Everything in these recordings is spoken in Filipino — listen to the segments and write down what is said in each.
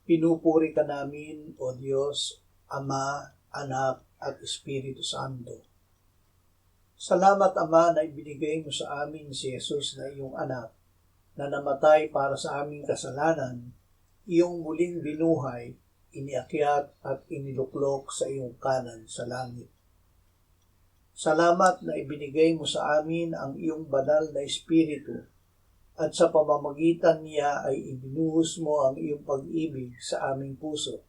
Pinupuri ka namin, O Diyos, Ama, Anak, at Espiritu Santo. Salamat, Ama, na ibinigay mo sa amin si Jesus na iyong anak, na namatay para sa aming kasalanan, iyong muling binuhay, iniakyat at iniluklok sa iyong kanan sa langit. Salamat na ibinigay mo sa amin ang iyong banal na Espiritu, at sa pamamagitan niya ay ibinuhos mo ang iyong pag-ibig sa aming puso.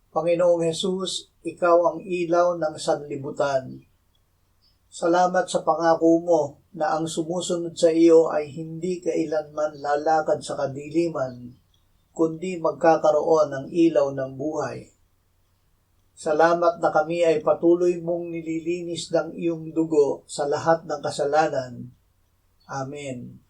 Panginoong Hesus, ikaw ang ilaw ng sanlibutan. Salamat sa pangako mo na ang sumusunod sa iyo ay hindi kailanman lalakad sa kadiliman, kundi magkakaroon ng ilaw ng buhay. Salamat na kami ay patuloy mong nililinis ng iyong dugo sa lahat ng kasalanan. Amen.